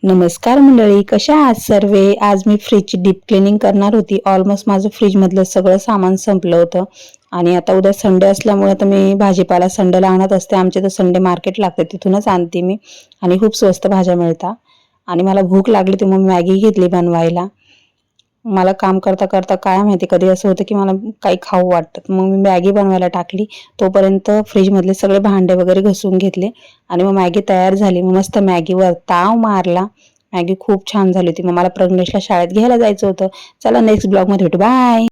नमस्कार मंडळी, कशा आहात सर्वे? आज मी फ्रीजची डीप क्लिनिंग करणार होती. ऑलमोस्ट माझं फ्रीजमधलं सगळं सामान संपलं होतं आणि आता उद्या संडे असल्यामुळे तर मी भाजीपाला संडेला आणत असते. आमचे तर संडे मार्केट लागते, तिथूनच आणते मी आणि खूप स्वस्त भाज्या मिळतात. आणि मला भूक लागली तर मग मॅगी घेतली बनवायला. मला काम करता करता काय माहिती कधी असं होतं की मला काही खाऊ वाटतं, मग मी मॅगी बनवायला टाकली. तोपर्यंत फ्रीजमधले सगळे भांडे वगैरे घसून घेतले आणि मग मॅगी तयार झाली. मग मस्त मॅगीवर ताव मारला. मॅगी खूप छान झाली होती. मग मला प्रज्ञेशला शाळेत घ्यायला जायचं होतं. चला नेक्स्ट ब्लॉगमध्ये भेटू. बाय.